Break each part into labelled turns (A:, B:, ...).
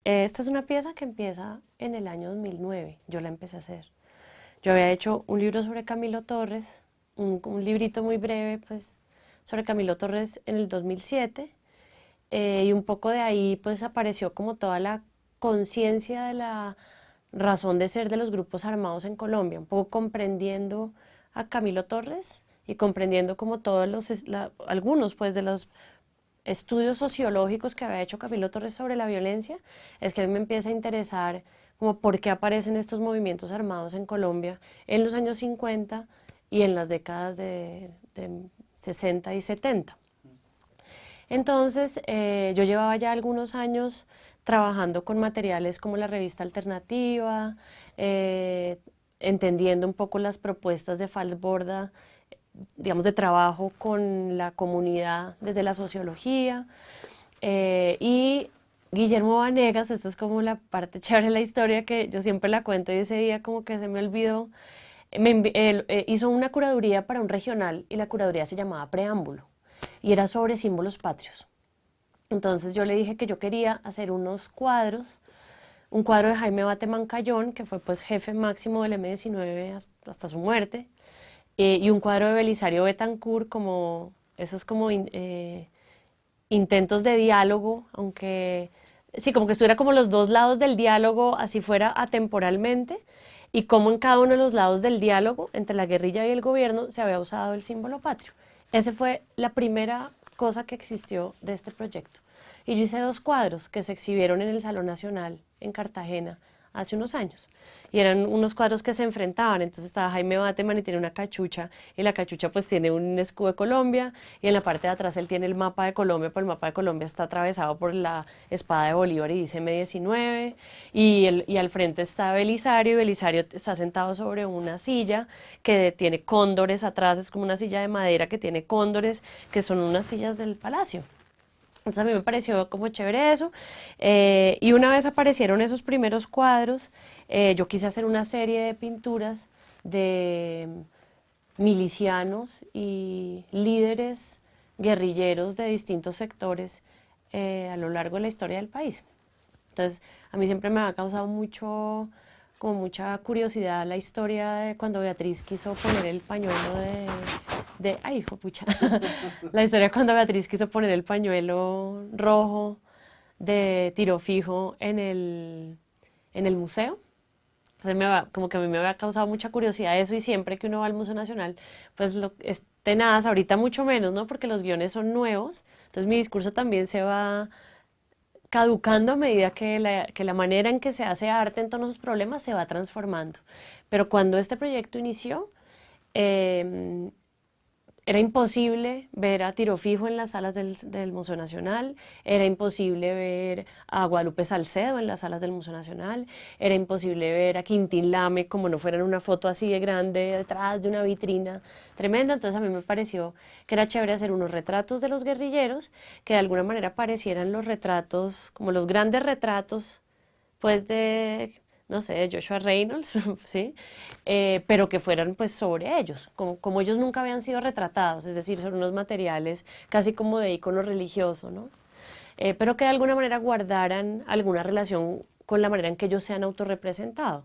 A: Esta es una pieza que empieza en el año 2009, yo la empecé a hacer. Yo había hecho un libro sobre Camilo Torres, un librito muy breve, pues, sobre Camilo Torres en el 2007, y un poco de ahí, pues, apareció como toda la conciencia de la razón de ser de los grupos armados en Colombia, un poco comprendiendo a Camilo Torres y comprendiendo como todos algunos, pues, de los estudios sociológicos que había hecho Camilo Torres sobre la violencia, es que a mí me empieza a interesar como por qué aparecen estos movimientos armados en Colombia en los años 50 y en las décadas de 60 y 70. Entonces, yo llevaba ya algunos años trabajando con materiales como la revista Alternativa, entendiendo un poco las propuestas de Falsborda, digamos, de trabajo con la comunidad desde la sociología. Y Guillermo Vanegas, esta es como la parte chévere de la historia que yo siempre la cuento y ese día como que se me olvidó, él hizo una curaduría para un regional y la curaduría se llamaba Preámbulo y era sobre símbolos patrios. Entonces yo le dije que yo quería hacer unos cuadros, un cuadro de Jaime Bate Mancayón, que fue pues jefe máximo del M19 hasta su muerte, y un cuadro de Belisario Betancourt, como esos como intentos de diálogo, aunque sí, como que estuviera como los dos lados del diálogo, así fuera atemporalmente, y cómo en cada uno de los lados del diálogo entre la guerrilla y el gobierno se había usado el símbolo patrio. Esa fue la primera cosa que existió de este proyecto. Y yo hice dos cuadros que se exhibieron en el Salón Nacional en Cartagena hace unos años. Y eran unos cuadros que se enfrentaban. Entonces estaba Jaime Bateman y tiene una cachucha. Y la cachucha pues tiene un escudo de Colombia. Y en la parte de atrás él tiene el mapa de Colombia. Pero el mapa de Colombia está atravesado por la espada de Bolívar y dice M19. Y al frente está Belisario. Y Belisario está sentado sobre una silla que tiene cóndores atrás. Es como una silla de madera que tiene cóndores, que son unas sillas del palacio. Entonces a mí me pareció como chévere eso. Y una vez aparecieron esos primeros cuadros, yo quise hacer una serie de pinturas de milicianos y líderes guerrilleros de distintos sectores a lo largo de la historia del país. Entonces, a mí siempre me ha causado como mucha curiosidad la historia de cuando Beatriz quiso poner el pañuelo ay, hijo pucha, la historia cuando Beatriz quiso poner el pañuelo rojo de tiro fijo en el museo. Entonces como que a mí me había causado mucha curiosidad eso y siempre que uno va al Museo Nacional, pues es tenaz, ahorita mucho menos, ¿no? Porque los guiones son nuevos, entonces mi discurso también se va caducando a medida que la manera en que se hace arte en todos esos problemas se va transformando. Pero cuando este proyecto inició, eh, era imposible ver a Tiro Fijo en las salas del Museo Nacional, era imposible ver a Guadalupe Salcedo en las salas del Museo Nacional, era imposible ver a Quintín Lame como no fuera en una foto así de grande detrás de una vitrina tremenda. Entonces a mí me pareció que era chévere hacer unos retratos de los guerrilleros que de alguna manera parecieran los retratos, como los grandes retratos, pues de no sé, de Joshua Reynolds, ¿sí? Pero que fueran pues sobre ellos, como ellos nunca habían sido retratados, es decir, son unos materiales casi como de ícono religioso, ¿no? Pero que de alguna manera guardaran alguna relación con la manera en que ellos se han autorrepresentado.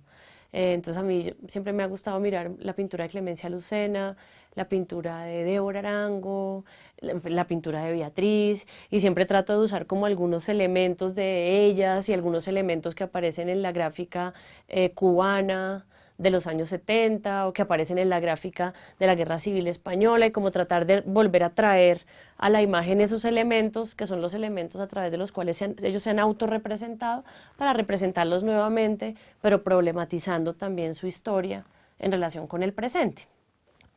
A: Entonces a mí siempre me ha gustado mirar la pintura de Clemencia Lucena, la pintura de Débora Arango, la pintura de Beatriz, y siempre trato de usar como algunos elementos de ellas y algunos elementos que aparecen en la gráfica cubana de los años 70 o que aparecen en la gráfica de la Guerra Civil Española y como tratar de volver a traer a la imagen esos elementos que son los elementos a través de los cuales ellos se han autorrepresentado para representarlos nuevamente, pero problematizando también su historia en relación con el presente.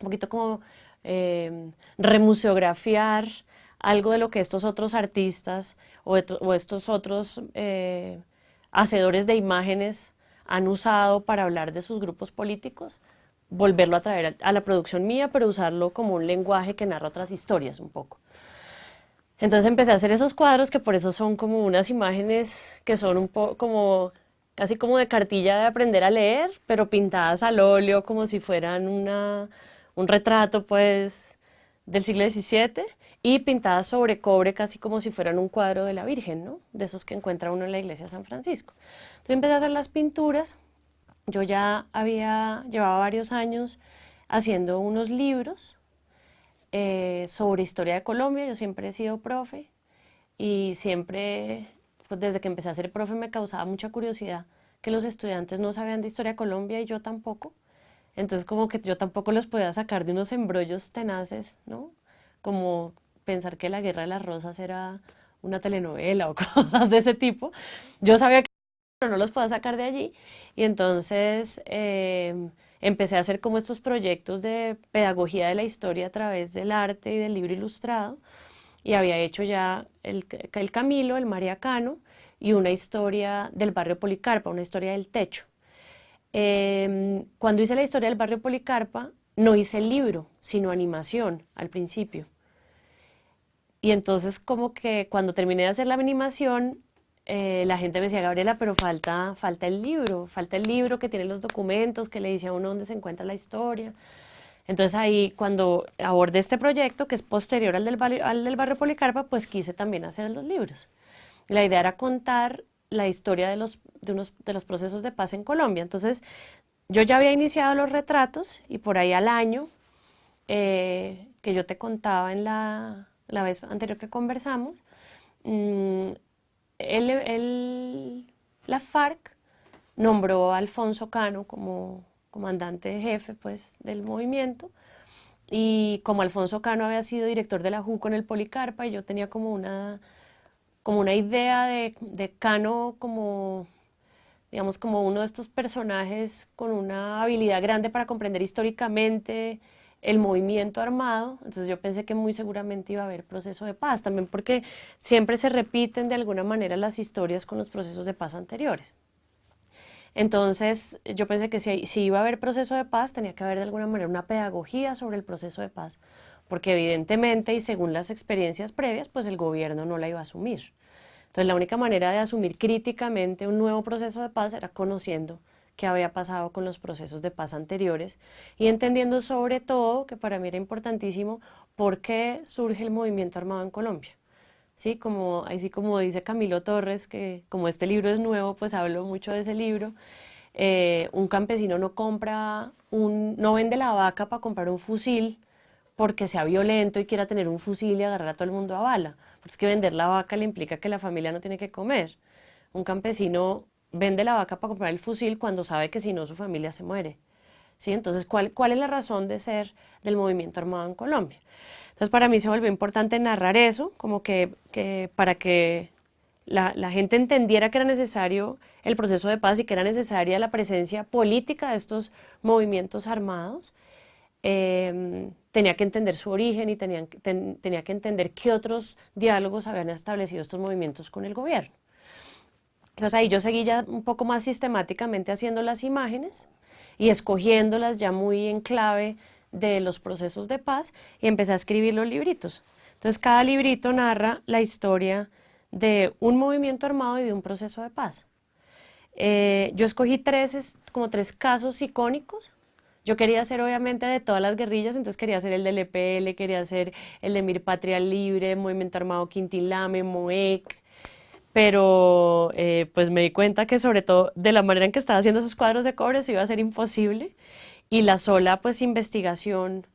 A: Un poquito como remuseografiar algo de lo que estos otros artistas o estos otros hacedores de imágenes han usado para hablar de sus grupos políticos, volverlo a traer a la producción mía, pero usarlo como un lenguaje que narra otras historias un poco. Entonces empecé a hacer esos cuadros que por eso son como unas imágenes que son un poco como casi como de cartilla de aprender a leer, pero pintadas al óleo como si fueran un retrato pues del siglo XVII y pintadas sobre cobre casi como si fueran un cuadro de la Virgen, ¿no? De esos que encuentra uno en la iglesia de San Francisco. Entonces empecé a hacer las pinturas. Yo ya llevaba varios años haciendo unos libros sobre historia de Colombia. Yo siempre he sido profe y siempre, pues desde que empecé a ser profe me causaba mucha curiosidad que los estudiantes no sabían de historia de Colombia y yo tampoco. Entonces como que yo tampoco los podía sacar de unos embrollos tenaces, ¿no? Como pensar que la Guerra de las Rosas era una telenovela o cosas de ese tipo. Yo sabía que pero no los podía sacar de allí y entonces empecé a hacer como estos proyectos de pedagogía de la historia a través del arte y del libro ilustrado y había hecho ya el Camilo, el Mariacano y una historia del barrio Policarpa, una historia del techo. Cuando hice la historia del barrio Policarpa, no hice el libro, sino animación al principio. Y entonces como que cuando terminé de hacer la animación, la gente me decía, Gabriela, pero falta el libro que tiene los documentos, que le dice a uno dónde se encuentra la historia. Entonces ahí cuando abordé este proyecto, que es posterior al del barrio Policarpa, pues quise también hacer los libros. La idea era contar la historia de los procesos de paz en Colombia. Entonces, yo ya había iniciado los retratos y por ahí al año, que yo te contaba en la vez anterior que conversamos, mm, la FARC nombró a Alfonso Cano como comandante jefe pues, del movimiento. Y como Alfonso Cano había sido director de la JUCO en el Policarpa, y yo tenía como una idea de Cano como, digamos, como uno de estos personajes con una habilidad grande para comprender históricamente el movimiento armado, entonces yo pensé que muy seguramente iba a haber proceso de paz, también porque siempre se repiten de alguna manera las historias con los procesos de paz anteriores. Entonces yo pensé que si iba a haber proceso de paz, tenía que haber de alguna manera una pedagogía sobre el proceso de paz, porque evidentemente y según las experiencias previas, pues el gobierno no la iba a asumir. Entonces la única manera de asumir críticamente un nuevo proceso de paz era conociendo qué había pasado con los procesos de paz anteriores y entendiendo sobre todo, que para mí era importantísimo, por qué surge el movimiento armado en Colombia. Sí, así como dice Camilo Torres, que como este libro es nuevo, pues hablo mucho de ese libro. Un campesino no vende la vaca para comprar un fusil porque sea violento y quiera tener un fusil y agarrar a todo el mundo a bala. Porque es que vender la vaca le implica que la familia no tiene que comer. Un campesino vende la vaca para comprar el fusil cuando sabe que si no su familia se muere. ¿Sí? Entonces, ¿cuál es la razón de ser del movimiento armado en Colombia? Entonces, para mí se volvió importante narrar eso, como que para que la gente entendiera que era necesario el proceso de paz y que era necesaria la presencia política de estos movimientos armados. Tenía que entender su origen y tenía que entender qué otros diálogos habían establecido estos movimientos con el gobierno. Entonces ahí yo seguí ya un poco más sistemáticamente haciendo las imágenes y escogiéndolas ya muy en clave de los procesos de paz y empecé a escribir los libritos. Entonces cada librito narra la historia de un movimiento armado y de un proceso de paz. Yo escogí como tres casos icónicos. Yo quería hacer obviamente de todas las guerrillas, entonces quería hacer el del EPL, quería hacer el de Mir Patria Libre, Movimiento Armado Quintilame, MOEC, pero pues me di cuenta que sobre todo de la manera en que estaba haciendo esos cuadros de cobre se iba a ser imposible y la sola pues investigación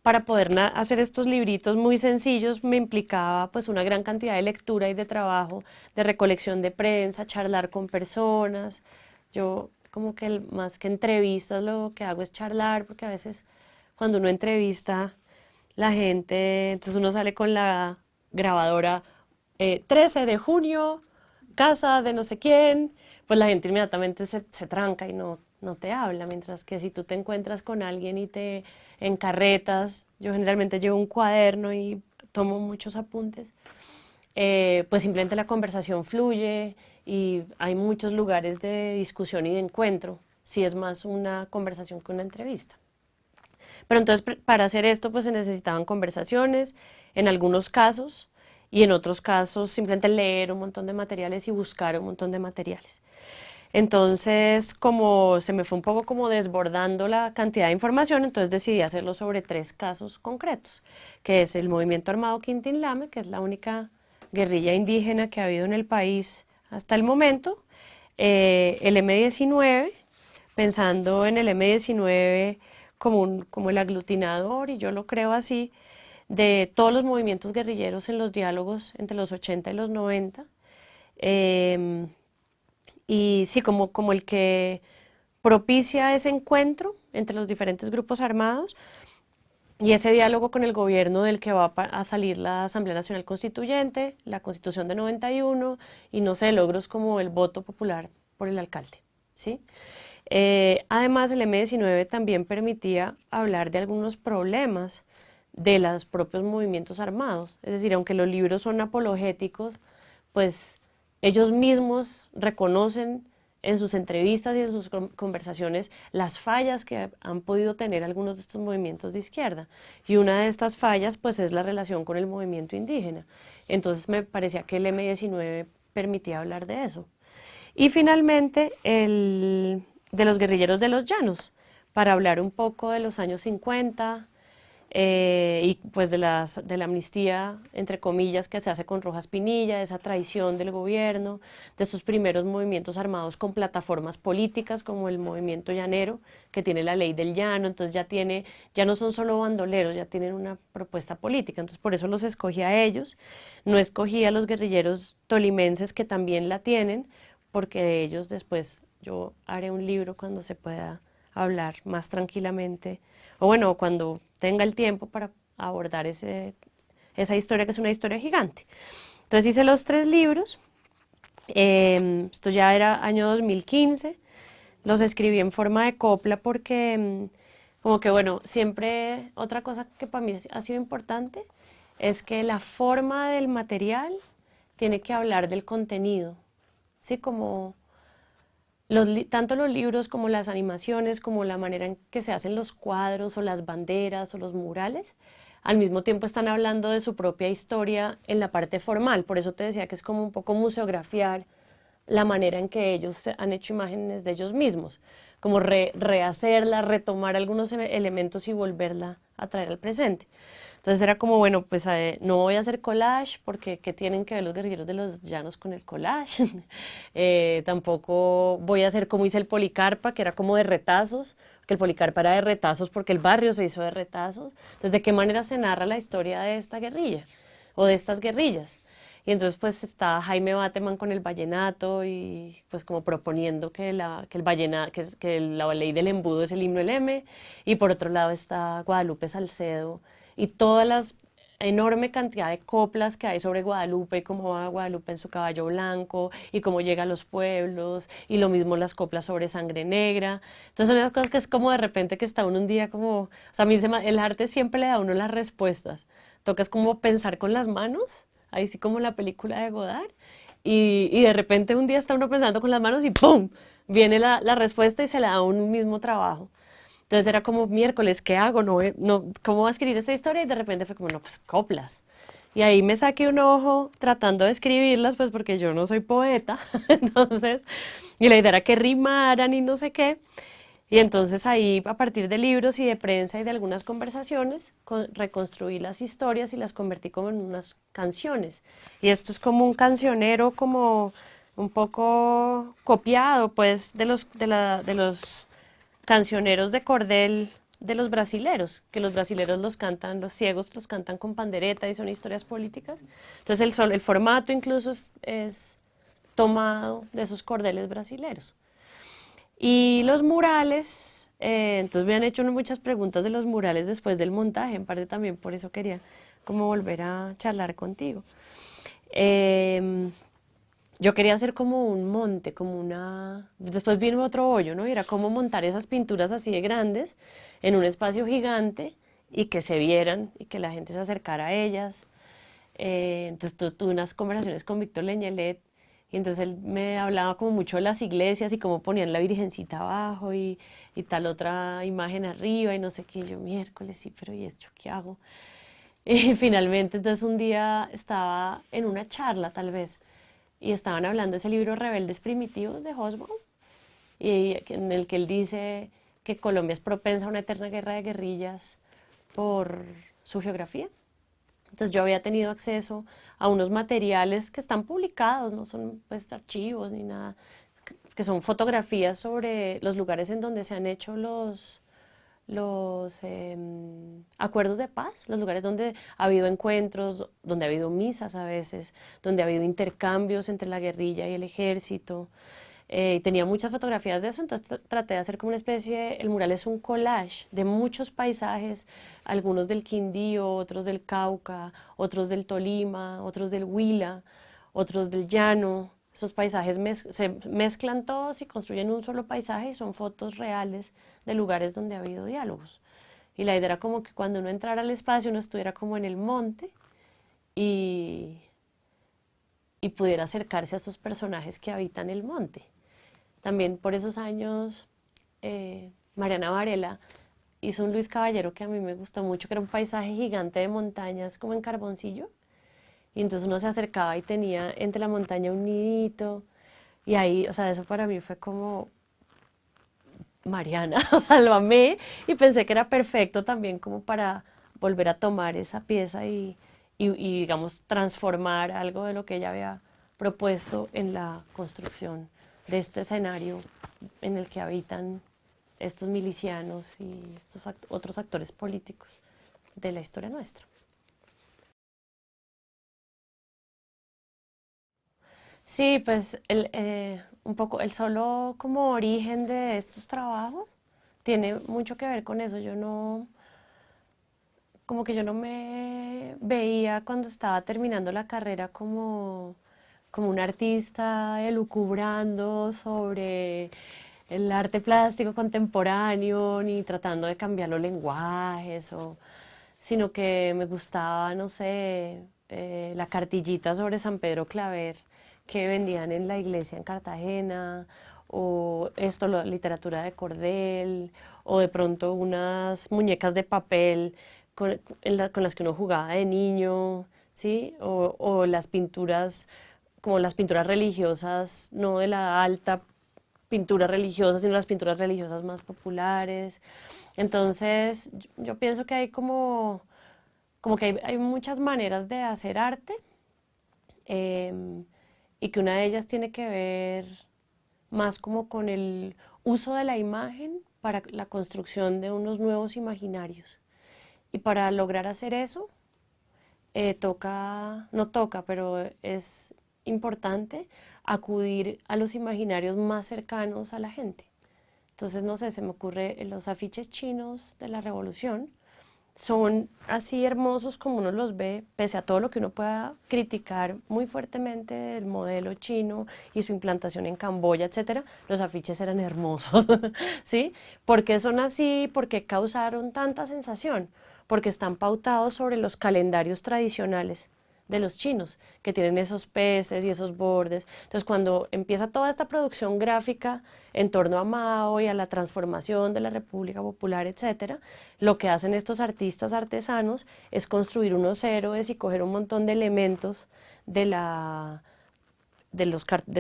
A: para poder hacer estos libritos muy sencillos me implicaba pues una gran cantidad de lectura y de trabajo, de recolección de prensa, charlar con personas. Yo como que más que entrevistas lo que hago es charlar porque a veces cuando uno entrevista la gente, entonces uno sale con la grabadora 13 de junio, casa de no sé quién, pues la gente inmediatamente se tranca y no te habla, mientras que si tú te encuentras con alguien y te encarretas, yo generalmente llevo un cuaderno y tomo muchos apuntes, pues simplemente la conversación fluye y hay muchos lugares de discusión y de encuentro, si es más una conversación que una entrevista. Pero entonces para hacer esto pues se necesitaban conversaciones, en algunos casos, y en otros casos simplemente leer un montón de materiales y buscar un montón de materiales. Entonces, como se me fue un poco como desbordando la cantidad de información, entonces decidí hacerlo sobre tres casos concretos, que es el movimiento armado Quintín-Lame, que es la única guerrilla indígena que ha habido en el país hasta el momento, el M-19, pensando en el M-19 como el aglutinador, y yo lo creo así, de todos los movimientos guerrilleros en los diálogos entre los 80 y los 90. Eh, y sí, como el que propicia ese encuentro entre los diferentes grupos armados y ese diálogo con el gobierno del que va a salir la Asamblea Nacional Constituyente, la Constitución de 91 y no sé, logros como el voto popular por el alcalde, ¿sí? Además, el M-19 también permitía hablar de algunos problemas de los propios movimientos armados. Es decir, aunque los libros son apologéticos, pues ellos mismos reconocen en sus entrevistas y en sus conversaciones las fallas que han podido tener algunos de estos movimientos de izquierda. Y una de estas fallas pues es la relación con el movimiento indígena. Entonces me parecía que el M-19 permitía hablar de eso. Y finalmente el de los guerrilleros de los llanos, para hablar un poco de los años 50, y pues de la amnistía, entre comillas, que se hace con Rojas Pinilla, de esa traición del gobierno, de estos primeros movimientos armados con plataformas políticas como el movimiento llanero, que tiene la ley del llano, entonces ya no son solo bandoleros, ya tienen una propuesta política, entonces por eso los escogí a ellos, no escogí a los guerrilleros tolimenses que también la tienen, porque de ellos después yo haré un libro cuando se pueda hablar más tranquilamente, o bueno, cuando tenga el tiempo para abordar esa historia que es una historia gigante. Entonces hice los tres libros, esto ya era año 2015, los escribí en forma de copla porque como que bueno, siempre otra cosa que para mí ha sido importante es que la forma del material tiene que hablar del contenido, ¿sí? Como tanto los libros como las animaciones, como la manera en que se hacen los cuadros o las banderas o los murales, al mismo tiempo están hablando de su propia historia en la parte formal. Por eso te decía que es como un poco museografiar la manera en que ellos han hecho imágenes de ellos mismos, como rehacerla, retomar algunos elementos y volverla a traer al presente. Entonces era como, bueno, pues no voy a hacer collage porque ¿qué tienen que ver los guerrilleros de los llanos con el collage? Tampoco voy a hacer como hice el Policarpa, que era como de retazos, que el Policarpa era de retazos porque el barrio se hizo de retazos. Entonces, ¿de qué manera se narra la historia de esta guerrilla o de estas guerrillas? Y entonces pues está Jaime Bateman con el vallenato y pues como proponiendo que el vallenato, que la ley del embudo es el himno del M, y por otro lado está Guadalupe Salcedo y todas las enorme cantidad de coplas que hay sobre Guadalupe y cómo va Guadalupe en su caballo blanco y cómo llega a los pueblos y lo mismo las coplas sobre Sangre Negra. Entonces son esas cosas que es como de repente que está uno un día como, o sea, a mí el arte siempre le da a uno las respuestas. Toca es como pensar con las manos, ahí sí como la película de Godard, y de repente un día está uno pensando con las manos y ¡pum! Viene la respuesta y se le da un mismo trabajo. Entonces era como miércoles, ¿qué hago? ¿Cómo voy a escribir esta historia? Y de repente fue como, no, pues coplas. Y ahí me saqué un ojo tratando de escribirlas, pues porque yo no soy poeta. Entonces, y la idea era que rimaran y no sé qué. Y entonces ahí, a partir de libros y de prensa y de algunas conversaciones, reconstruí las historias y las convertí como en unas canciones. Y esto es como un cancionero, como un poco copiado, pues, de los cancioneros de cordel de los brasileros, que los brasileros los cantan, los ciegos los cantan con pandereta y son historias políticas. Entonces el formato incluso es tomado de esos cordeles brasileros. Y los murales, entonces me han hecho muchas preguntas de los murales después del montaje, en parte también por eso quería como volver a charlar contigo. Eh, yo quería hacer como un monte, como una... Después vino otro hoyo, ¿no? Y era como montar esas pinturas así de grandes en un espacio gigante y que se vieran y que la gente se acercara a ellas. Entonces tuve unas conversaciones con Víctor Leñelet y entonces él me hablaba como mucho de las iglesias y cómo ponían la Virgencita abajo y tal otra imagen arriba y no sé qué. Y yo, miércoles, sí, pero ¿y esto qué hago? Y finalmente, entonces un día estaba en una charla tal vez y estaban hablando de ese libro Rebeldes Primitivos de Hobsbawm en el que él dice que Colombia es propensa a una eterna guerra de guerrillas por su geografía. Entonces yo había tenido acceso a unos materiales que están publicados, no son pues archivos ni nada, que son fotografías sobre los lugares en donde se han hecho los acuerdos de paz, los lugares donde ha habido encuentros, donde ha habido misas a veces, donde ha habido intercambios entre la guerrilla y el ejército. Tenía muchas fotografías de eso, entonces traté de hacer como una especie, el mural es un collage de muchos paisajes, algunos del Quindío, otros del Cauca, otros del Tolima, otros del Huila, otros del Llano. Esos paisajes se mezclan todos y construyen un solo paisaje y son fotos reales de lugares donde ha habido diálogos. Y la idea era como que cuando uno entrara al espacio uno estuviera como en el monte y, y pudiera acercarse a estos personajes que habitan el monte. También por esos años Mariana Varela hizo un Luis Caballero que a mí me gustó mucho, que era un paisaje gigante de montañas como en carboncillo. Y entonces uno se acercaba y tenía entre la montaña un nidito. Y ahí, o sea, eso para mí fue como Mariana, o sea, lo amé y pensé que era perfecto también como para volver a tomar esa pieza y digamos, transformar algo de lo que ella había propuesto en la construcción de este escenario en el que habitan estos milicianos y estos otros actores políticos de la historia nuestra. Sí, pues un poco el solo como origen de estos trabajos tiene mucho que ver con eso. Yo no, como que yo no me veía cuando estaba terminando la carrera como un artista elucubrando sobre el arte plástico contemporáneo, ni tratando de cambiar los lenguajes, sino que me gustaba, no sé, la cartillita sobre San Pedro Claver que vendían en la iglesia en Cartagena, o esto, la literatura de cordel, o de pronto unas muñecas de papel con las que uno jugaba de niño, ¿sí? O las pinturas, como las pinturas religiosas, no de la alta pintura religiosa, sino las pinturas religiosas más populares. Entonces, yo pienso que hay como que hay muchas maneras de hacer arte eh, y que una de ellas tiene que ver más como con el uso de la imagen para la construcción de unos nuevos imaginarios. Y para lograr hacer eso, no toca, pero es importante acudir a los imaginarios más cercanos a la gente. Entonces, no sé, se me ocurre los afiches chinos de la revolución, son así hermosos como uno los ve, pese a todo lo que uno pueda criticar muy fuertemente del modelo chino y su implantación en Camboya, etcétera, los afiches eran hermosos, ¿sí? ¿Por qué son así? ¿Por qué causaron tanta sensación? Porque están pautados sobre los calendarios tradicionales de los chinos, que tienen esos peces y esos bordes. Entonces, cuando empieza toda esta producción gráfica en torno a Mao y a la transformación de la República Popular, etcétera, lo que hacen estos artistas artesanos es construir unos héroes y coger un montón de elementos de de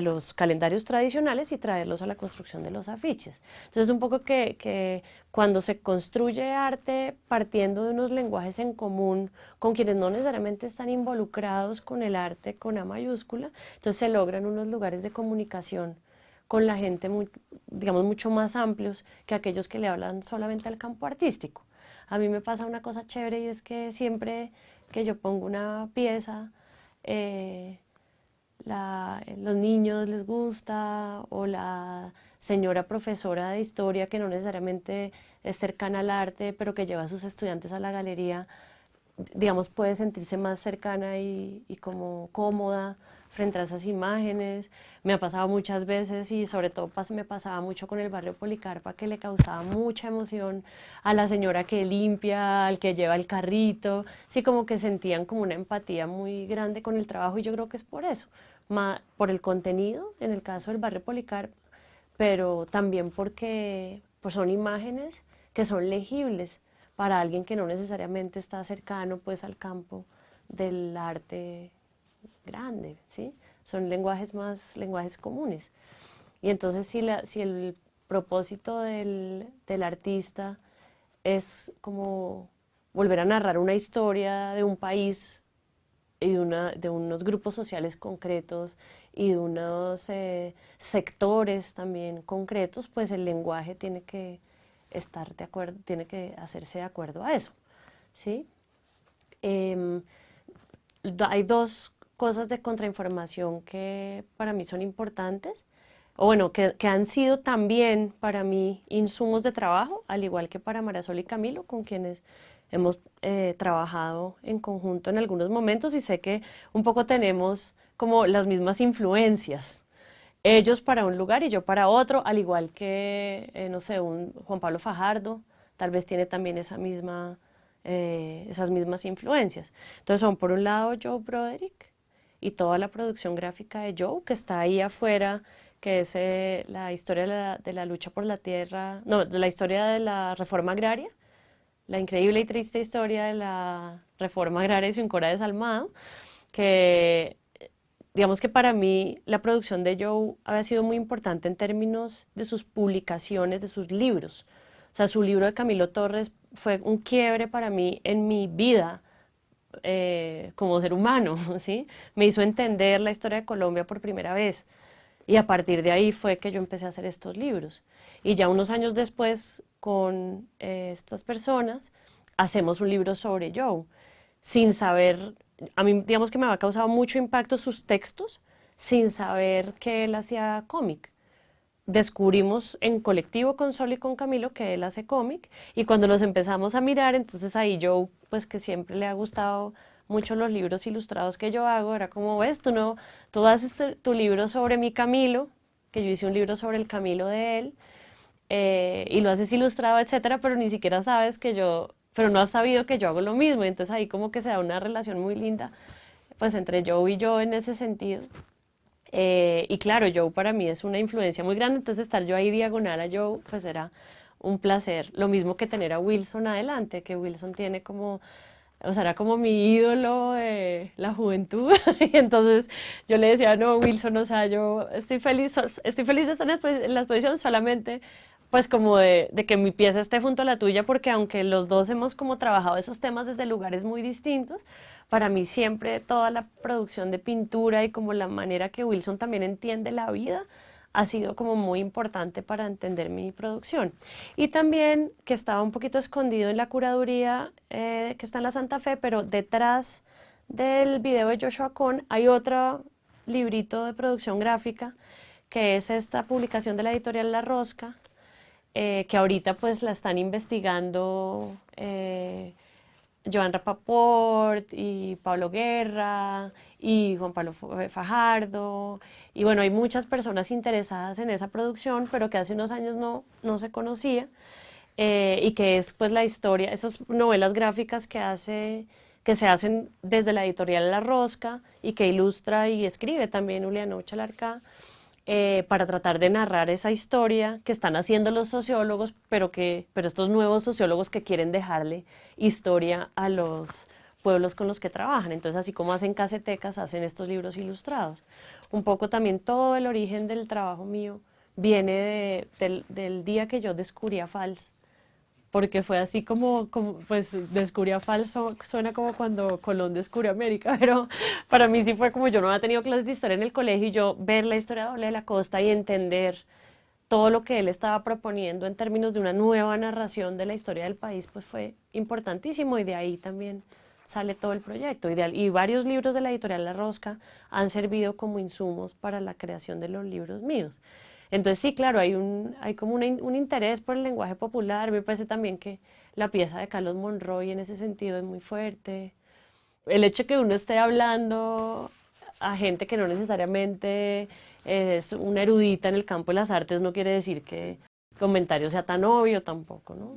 A: los calendarios tradicionales y traerlos a la construcción de los afiches. Entonces, un poco que cuando se construye arte partiendo de unos lenguajes en común con quienes no necesariamente están involucrados con el arte con A mayúscula, entonces se logran unos lugares de comunicación con la gente, digamos, mucho más amplios que aquellos que le hablan solamente al campo artístico. A mí me pasa una cosa chévere y es que siempre que yo pongo una pieza, los niños les gusta, o la señora profesora de historia que no necesariamente es cercana al arte, pero que lleva a sus estudiantes a la galería, digamos, puede sentirse más cercana y como cómoda frente a esas imágenes. Me ha pasado muchas veces y sobre todo me pasaba mucho con el barrio Policarpa, que le causaba mucha emoción a la señora que limpia, al que lleva el carrito, sí, como que sentían como una empatía muy grande con el trabajo y yo creo que es por eso, por el contenido, en el caso del barrio Policarpa, pero también porque pues son imágenes que son legibles para alguien que no necesariamente está cercano pues al campo del arte grande, ¿sí? Son lenguajes comunes. Y entonces si propósito del artista es como volver a narrar una historia de un país y de unos grupos sociales concretos y de unos sectores también concretos, pues el lenguaje tiene que estar de acuerdo, tiene que hacerse de acuerdo a eso, ¿sí? Em, Hay dos cosas de contrainformación que para mí son importantes, o bueno, que han sido también para mí insumos de trabajo, al igual que para Marisol y Camilo, con quienes hemos trabajado en conjunto en algunos momentos y sé que un poco tenemos como las mismas influencias. Ellos para un lugar y yo para otro, al igual que, no sé, un Juan Pablo Fajardo, tal vez tiene también esas mismas influencias. Entonces son por un lado Joe Broderick y toda la producción gráfica de Joe, que está ahí afuera, que es la historia de la lucha por la tierra, no, de la historia de la reforma agraria, la increíble y triste historia de la reforma agraria y su encora desalmado, que digamos que para mí la producción de Joe había sido muy importante en términos de sus publicaciones, de sus libros. O sea, su libro de Camilo Torres fue un quiebre para mí en mi vida como ser humano, ¿sí? Me hizo entender la historia de Colombia por primera vez. Y a partir de ahí fue que yo empecé a hacer estos libros. Y ya unos años después, con estas personas, hacemos un libro sobre Joe, sin saber, a mí digamos que me había causado mucho impacto sus textos, sin saber que él hacía cómic. Descubrimos en colectivo con Sol y con Camilo que él hace cómic y cuando los empezamos a mirar, entonces ahí Joe, pues que siempre le ha gustado mucho los libros ilustrados que yo hago, era como, ves, tú haces tu libro sobre mi Camilo, que yo hice un libro sobre el Camilo de él, y lo haces ilustrado, etcétera, pero ni siquiera sabes que pero no has sabido que yo hago lo mismo, y entonces ahí como que se da una relación muy linda, pues entre Joe y yo en ese sentido. Y claro, Joe para mí es una influencia muy grande, entonces estar yo ahí diagonal a Joe, pues era un placer. Lo mismo que tener a Wilson adelante, que Wilson tiene como, o sea, era como mi ídolo de la juventud. Y entonces yo le decía, no, Wilson, o sea, yo estoy feliz de estar en la exposición solamente pues como de que mi pieza esté junto a la tuya, porque aunque los dos hemos como trabajado esos temas desde lugares muy distintos, para mí siempre toda la producción de pintura y como la manera que Wilson también entiende la vida ha sido como muy importante para entender mi producción. Y también que estaba un poquito escondido en la curaduría que está en la Santa Fe, pero detrás del video de Joshua Cohn hay otro librito de producción gráfica que es esta publicación de la editorial La Rosca, que ahorita pues la están investigando Joan Rapaport y Pablo Guerra y Juan Pablo Fajardo. Y bueno, hay muchas personas interesadas en esa producción, pero que hace unos años no se conocía. Y que es pues la historia, esas novelas gráficas que se hacen desde la editorial La Rosca y que ilustra y escribe también Uliano Chalarca, para tratar de narrar esa historia que están haciendo los sociólogos, pero estos nuevos sociólogos que quieren dejarle historia a los pueblos con los que trabajan. Entonces, así como hacen casetecas, hacen estos libros ilustrados. Un poco también todo el origen del trabajo mío viene del día que yo descubrí a Fals, porque fue así pues descubrí a Falso, suena como cuando Colón descubrió América, pero para mí sí fue como yo no había tenido clases de historia en el colegio y yo ver la historia de Doble de la Costa y entender todo lo que él estaba proponiendo en términos de una nueva narración de la historia del país, pues fue importantísimo y de ahí también sale todo el proyecto. Y varios libros de la editorial La Rosca han servido como insumos para la creación de los libros míos. Entonces sí, claro, hay como un interés por el lenguaje popular. Me parece también que la pieza de Carlos Monroy en ese sentido es muy fuerte. El hecho de que uno esté hablando a gente que no necesariamente es una erudita en el campo de las artes no quiere decir que el comentario sea tan obvio tampoco, ¿no?